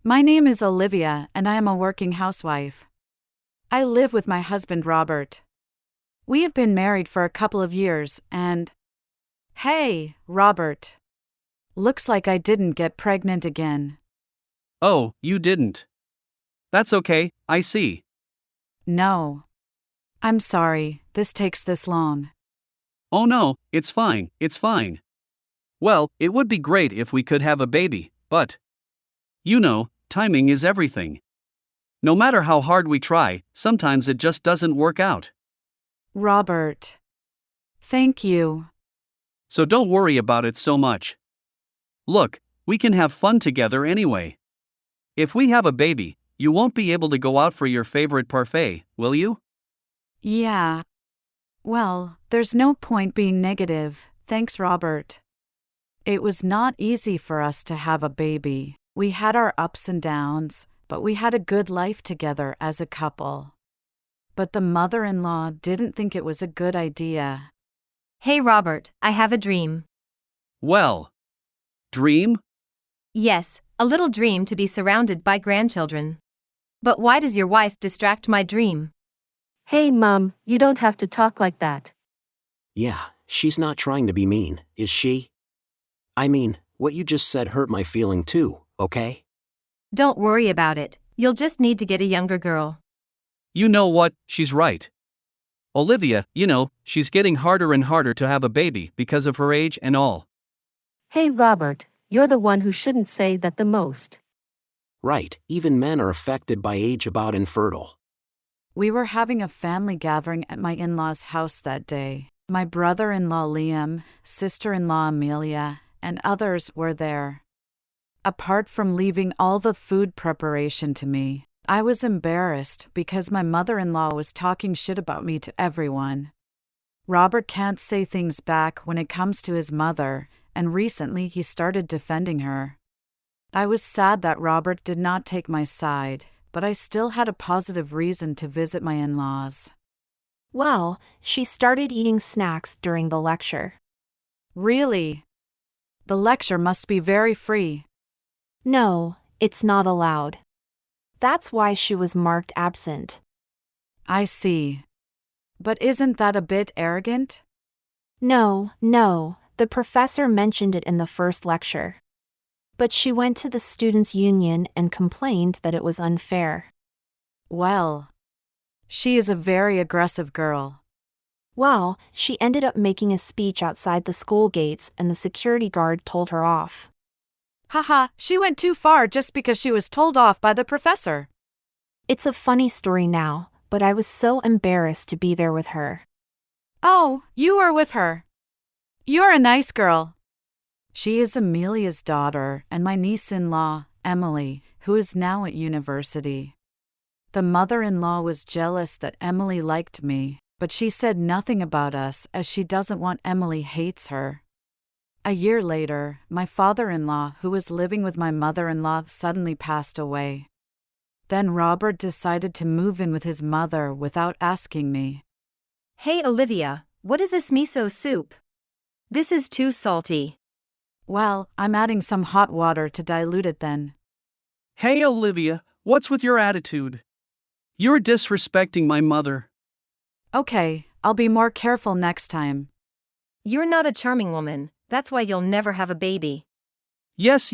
My name is Olivia and I am a working housewife. I live with my husband Robert. We have been married for a couple of years and… Hey, Robert. Looks like I didn't get pregnant again. Oh, you didn't. That's okay, I see. No. I'm sorry, this takes this long. Oh no, it's fine, it's fine. Well, it would be great if we could have a baby, but… You know, timing is everything. No matter how hard we try, sometimes it just doesn't work out. Robert. Thank you. So don't worry about it so much. Look, we can have fun together anyway. If we have a baby, you won't be able to go out for your favorite parfait, will you? Yeah. Well, there's no point being negative, thanks, Robert. It was not easy for us to have a baby. We had our ups and downs, but we had a good life together as a couple. But the mother-in-law didn't think it was a good idea. Hey Robert, I have a dream. Well. Dream? Yes, a little dream to be surrounded by grandchildren. But why does your wife distract my dream? Hey Mom, you don't have to talk like that. Yeah, she's not trying to be mean, is she? I mean, what you just said hurt my feeling too, okay? Don't worry about it, you'll just need to get a younger girl. You know what, she's right. Olivia, she's getting harder and harder to have a baby because of her age and all. Hey Robert, you're the one who shouldn't say that the most. Right, even men are affected by age about infertile. We were having a family gathering at my in-laws' house that day. My brother-in-law Liam, sister-in-law Amelia, and others were there. Apart from leaving all the food preparation to me, I was embarrassed because my mother-in-law was talking shit about me to everyone. Robert can't say things back when it comes to his mother, and recently he started defending her. I was sad that Robert did not take my side, but I still had a positive reason to visit my in-laws. Well, she started eating snacks during the lecture. Really? The lecture must be very free. No, it's not allowed. That's why she was marked absent. I see. But isn't that a bit arrogant? No, the professor mentioned it in the first lecture. But she went to the students' union and complained that it was unfair. Well, she is a very aggressive girl. Well, she ended up making a speech outside the school gates and the security guard told her off. Haha, she went too far just because she was told off by the professor. It's a funny story now, but I was so embarrassed to be there with her. Oh, you were with her. You're a nice girl. She is Amelia's daughter and my niece-in-law, Emily, who is now at university. The mother-in-law was jealous that Emily liked me, but she said nothing about us as she doesn't want Emily hates her. A year later, my father-in-law, who was living with my mother-in-law, suddenly passed away. Then Robert decided to move in with his mother without asking me. Hey Olivia, what is this miso soup? This is too salty. Well, I'm adding some hot water to dilute it then. Hey Olivia, what's with your attitude? You're disrespecting my mother. Okay, I'll be more careful next time. You're not a charming woman, that's why you'll never have a baby. Yes.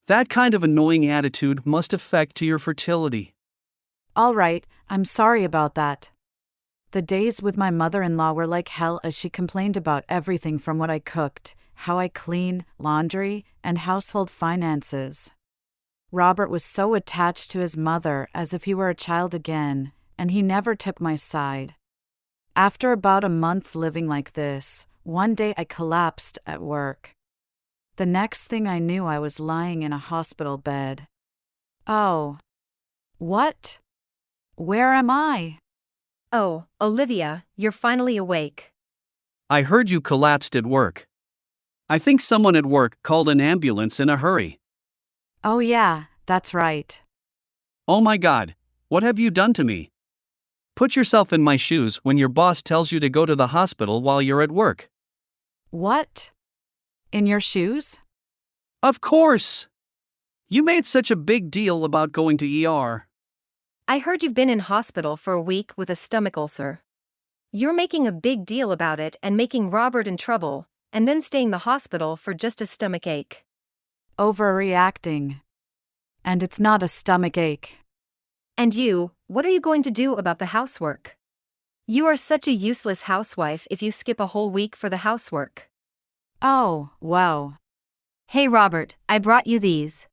That kind of annoying attitude must affect your fertility. All right, I'm sorry about that. The days with my mother-in-law were like hell as she complained about everything from what I cooked, how I clean, laundry, and household finances. Robert was so attached to his mother as if he were a child again, and he never took my side. After about a month living like this, one day I collapsed at work. The next thing I knew, I was lying in a hospital bed. Oh. What? Where am I? Oh, Olivia, you're finally awake. I heard you collapsed at work. I think someone at work called an ambulance in a hurry. Oh yeah, that's right. Oh my God, what have you done to me? Put yourself in my shoes when your boss tells you to go to the hospital while you're at work. What? In your shoes? Of course! You made such a big deal about going to ER. I heard you've been in hospital for a week with a stomach ulcer. You're making a big deal about it and making Robert in trouble, and then staying in the hospital for just a stomach ache. Overreacting. And it's not a stomach ache. And you, what are you going to do about the housework? You are such a useless housewife if you skip a whole week for the housework. Oh, wow. Hey Robert, I brought you these.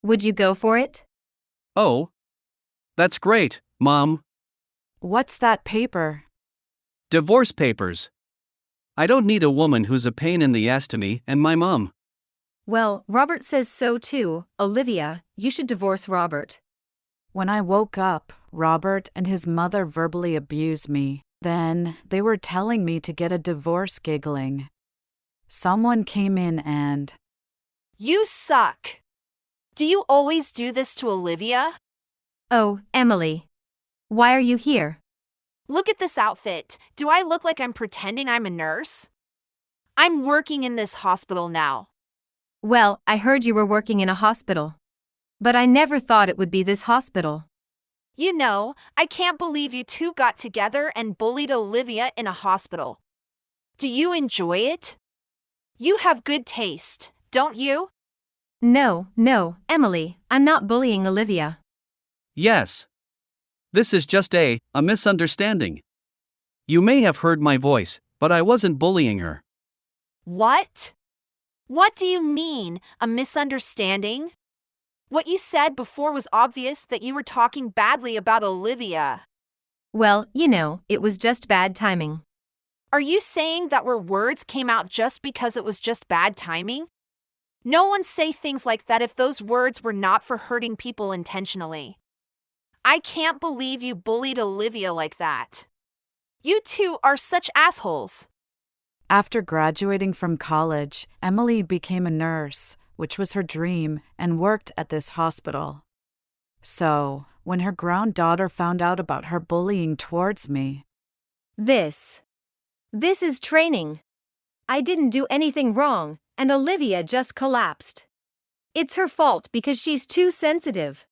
Would you go for it? Oh. That's great, Mom. What's that paper? Divorce papers. I don't need a woman who's a pain in the ass to me and my mom. Well, Robert says so too. Olivia, you should divorce Robert. When I woke up, Robert and his mother verbally abused me. Then, they were telling me to get a divorce, giggling. Someone came in and... You suck. Do you always do this to Olivia? Oh, Emily. Why are you here? Look at this outfit. Do I look like I'm pretending I'm a nurse? I'm working in this hospital now. Well, I heard you were working in a hospital. But I never thought it would be this hospital. You know, I can't believe you two got together and bullied Olivia in a hospital. Do you enjoy it? You have good taste, don't you? No, Emily, I'm not bullying Olivia. Yes. This is just a misunderstanding. You may have heard my voice, but I wasn't bullying her. What? What do you mean, a misunderstanding? What you said before was obvious that you were talking badly about Olivia. Well, you know, it was just bad timing. Are you saying that our words came out just because it was just bad timing? No one say things like that if those words were not for hurting people intentionally. I can't believe you bullied Olivia like that. You two are such assholes. After graduating from college, Emily became a nurse, which was her dream, and worked at this hospital. So, when her granddaughter found out about her bullying towards me... This is training. I didn't do anything wrong, and Olivia just collapsed. It's her fault because she's too sensitive.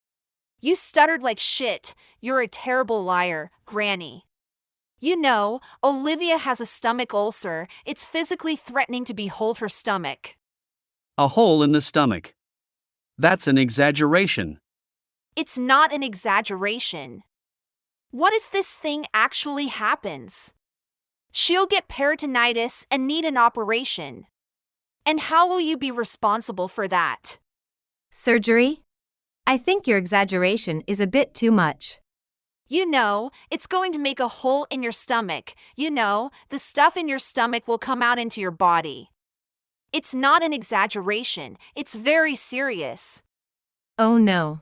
You stuttered like shit. You're a terrible liar, Granny. You know, Olivia has a stomach ulcer. It's physically threatening to behold her stomach. A hole in the stomach. That's an exaggeration. It's not an exaggeration. What if this thing actually happens? She'll get peritonitis and need an operation. And how will you be responsible for that? Surgery? I think your exaggeration is a bit too much. You know, it's going to make a hole in your stomach. You know, the stuff in your stomach will come out into your body. It's not an exaggeration. It's very serious. Oh no.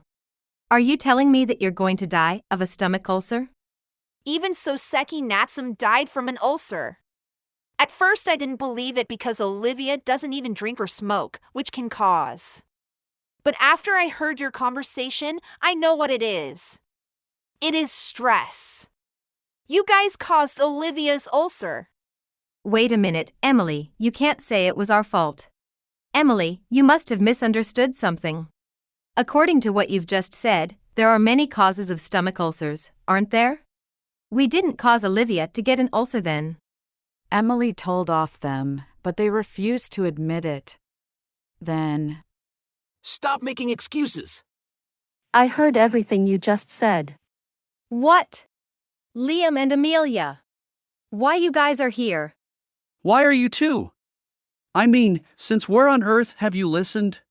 Are you telling me that you're going to die of a stomach ulcer? Even Soseki Natsum died from an ulcer. At first I didn't believe it because Olivia doesn't even drink or smoke, which can cause. But after I heard your conversation, I know what it is. It is stress. You guys caused Olivia's ulcer. Wait a minute, Emily, you can't say it was our fault. Emily, you must have misunderstood something. According to what you've just said, there are many causes of stomach ulcers, aren't there? We didn't cause Olivia to get an ulcer then. Emily told off them, but they refused to admit it. Then... Stop making excuses. I heard everything you just said. What? Liam and Amelia. Why you guys are here? Why are you two? I mean, since where on earth have you listened?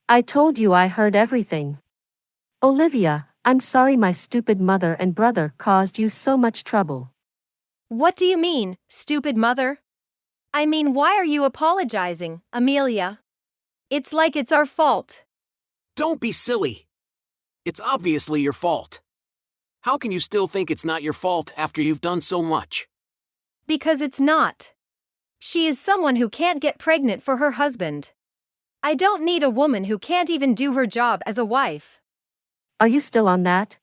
I told you I heard everything. Olivia, I'm sorry my stupid mother and brother caused you so much trouble. What do you mean, stupid mother? I mean, why are you apologizing, Amelia? It's like it's our fault. Don't be silly. It's obviously your fault. How can you still think it's not your fault after you've done so much? Because it's not. She is someone who can't get pregnant for her husband. I don't need a woman who can't even do her job as a wife. Are you still on that?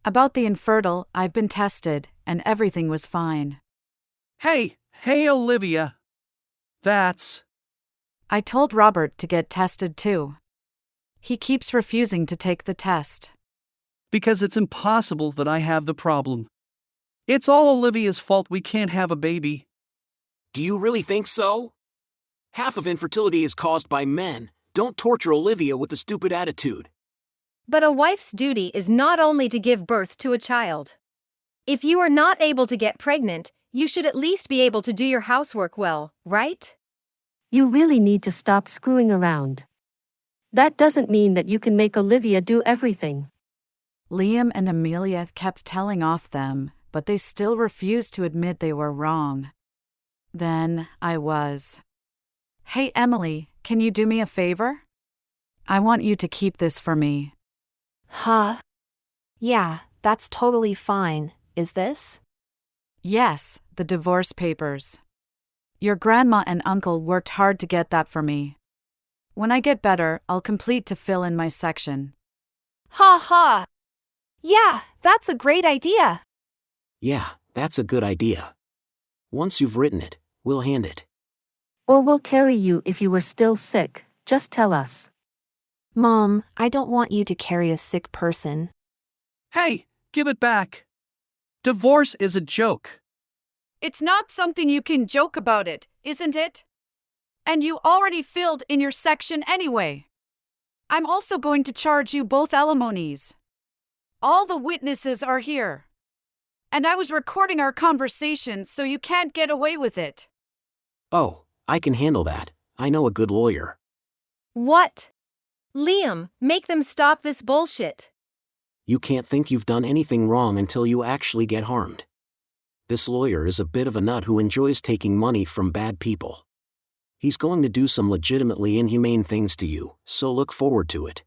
About the infertile, I've been tested, and everything was fine. Hey, Olivia. That's... I told Robert to get tested too. He keeps refusing to take the test. Because it's impossible that I have the problem. It's all Olivia's fault we can't have a baby. Do you really think so? Half of infertility is caused by men. Don't torture Olivia with a stupid attitude. But a wife's duty is not only to give birth to a child. If you are not able to get pregnant, you should at least be able to do your housework well, right? You really need to stop screwing around. That doesn't mean that you can make Olivia do everything. Liam and Amelia kept telling off them, but they still refused to admit they were wrong. Then I was. Hey Emily, can you do me a favor? I want you to keep this for me. Huh? Yeah, that's totally fine. Is this? Yes, the divorce papers. Your grandma and uncle worked hard to get that for me. When I get better, I'll complete to fill in my section. Ha ha! Yeah, that's a great idea. Yeah, that's a good idea. Once you've written it, we'll hand it. Or we'll carry you if you were still sick, just tell us. Mom, I don't want you to carry a sick person. Hey, give it back. Divorce is a joke. It's not something you can joke about it, isn't it? And you already filled in your section anyway. I'm also going to charge you both alimonies. All the witnesses are here. And I was recording our conversation, so you can't get away with it. Oh, I can handle that. I know a good lawyer. What? Liam, make them stop this bullshit. You can't think you've done anything wrong until you actually get harmed. This lawyer is a bit of a nut who enjoys taking money from bad people. He's going to do some legitimately inhumane things to you, so look forward to it.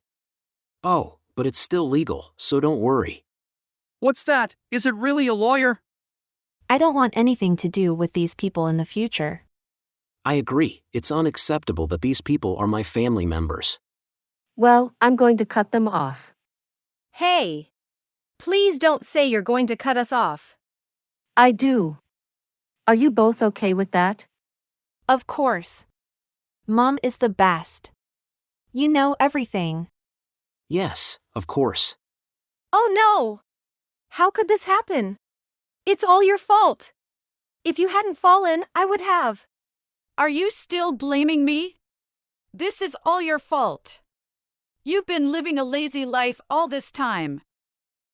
Oh, but it's still legal, so don't worry. What's that? Is it really a lawyer? I don't want anything to do with these people in the future. I agree, it's unacceptable that these people are my family members. Well, I'm going to cut them off. Hey! Please don't say you're going to cut us off. I do. Are you both okay with that? Of course. Mom is the best. You know everything. Yes, of course. Oh no! How could this happen? It's all your fault. If you hadn't fallen, I would have. Are you still blaming me? This is all your fault. You've been living a lazy life all this time.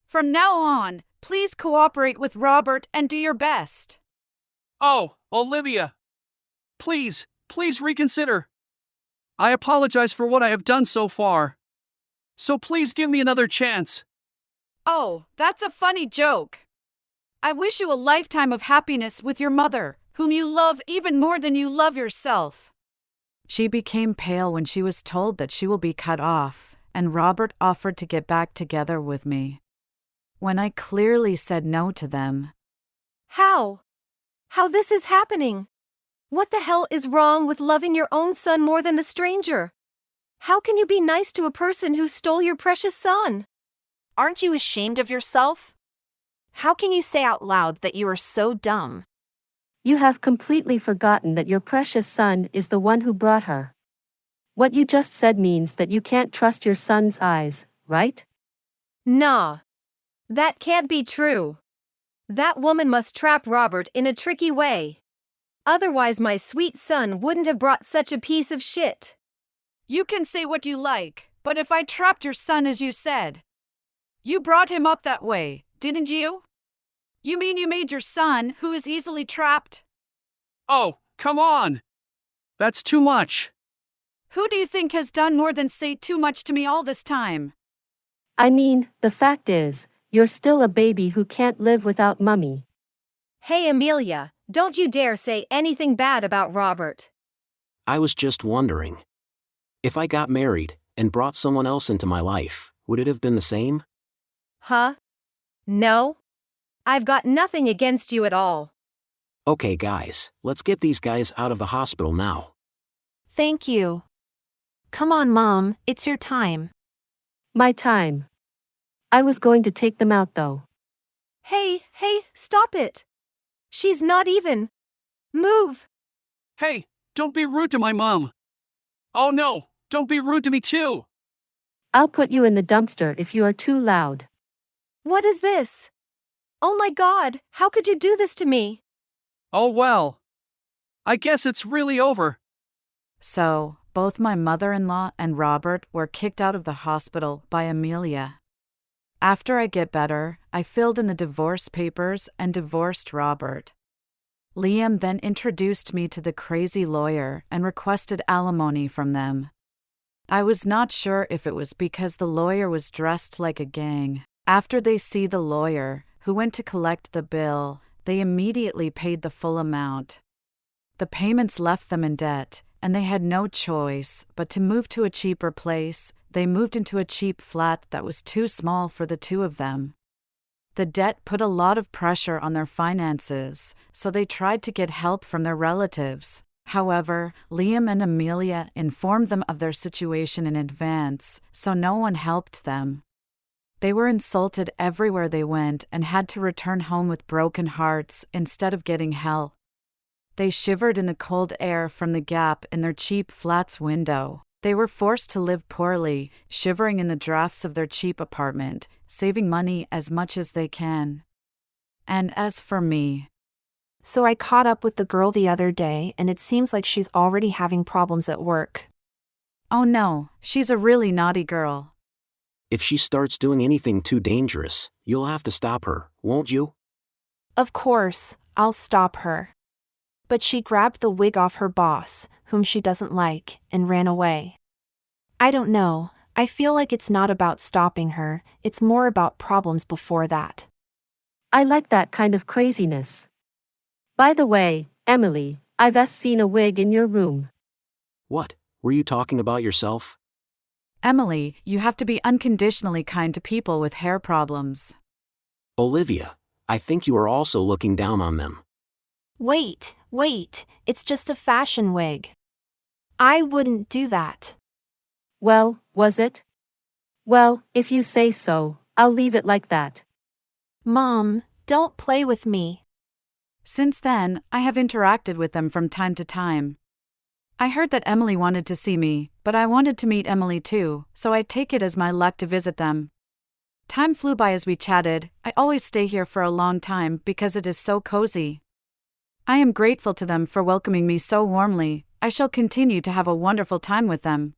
From now on, please cooperate with Robert and do your best. Oh, Olivia. Please reconsider. I apologize for what I have done so far. So please give me another chance. Oh, that's a funny joke. I wish you a lifetime of happiness with your mother, whom you love even more than you love yourself. She became pale when she was told that she will be cut off, and Robert offered to get back together with me. When I clearly said no to them. How? How this is happening? What the hell is wrong with loving your own son more than a stranger? How can you be nice to a person who stole your precious son? Aren't you ashamed of yourself? How can you say out loud that you are so dumb? You have completely forgotten that your precious son is the one who brought her. What you just said means that you can't trust your son's eyes, right? Nah. That can't be true. That woman must trap Robert in a tricky way. Otherwise my sweet son wouldn't have brought such a piece of shit. You can say what you like, but if I trapped your son as you said, you brought him up that way, didn't you? You mean you made your son, who is easily trapped? Oh, come on. That's too much. Who do you think has done more than say too much to me all this time? I mean, the fact is, you're still a baby who can't live without Mummy. Hey Amelia, don't you dare say anything bad about Robert. I was just wondering. If I got married and brought someone else into my life, would it have been the same? Huh? No? I've got nothing against you at all. Okay guys, let's get these guys out of the hospital now. Thank you. Come on, Mom, it's your time. My time. I was going to take them out though. Hey, stop it. She's not even. Move. Hey, don't be rude to my mom. Oh no, don't be rude to me too. I'll put you in the dumpster if you are too loud. What is this? Oh my God, how could you do this to me? Oh well. I guess it's really over. So, both my mother-in-law and Robert were kicked out of the hospital by Amelia. After I get better, I filled in the divorce papers and divorced Robert. Liam then introduced me to the crazy lawyer and requested alimony from them. I was not sure if it was because the lawyer was dressed like a gang. After they see the lawyer, who went to collect the bill, they immediately paid the full amount. The payments left them in debt, and they had no choice but to move to a cheaper place. They moved into a cheap flat that was too small for the two of them. The debt put a lot of pressure on their finances, so they tried to get help from their relatives. However, Liam and Amelia informed them of their situation in advance, so no one helped them. They were insulted everywhere they went and had to return home with broken hearts instead of getting help. They shivered in the cold air from the gap in their cheap flat's window. They were forced to live poorly, shivering in the drafts of their cheap apartment, saving money as much as they can. And as for me, So I caught up with the girl the other day and it seems like she's already having problems at work. oh no, she's a really naughty girl. If she starts doing anything too dangerous, you'll have to stop her, won't you? Of course, I'll stop her. But she grabbed the wig off her boss, whom she doesn't like, and ran away. I don't know, I feel like it's not about stopping her, it's more about problems before that. I like that kind of craziness. By the way, Emily, I've seen a wig in your room. What, were you talking about yourself? Emily, you have to be unconditionally kind to people with hair problems. Olivia, I think you are also looking down on them. Wait, it's just a fashion wig. I wouldn't do that. Well, was it? Well, if you say so, I'll leave it like that. Mom, don't play with me. Since then, I have interacted with them from time to time. I heard that Emily wanted to see me, but I wanted to meet Emily too, so I take it as my luck to visit them. Time flew by as we chatted. I always stay here for a long time because it is so cozy. I am grateful to them for welcoming me so warmly. I shall continue to have a wonderful time with them.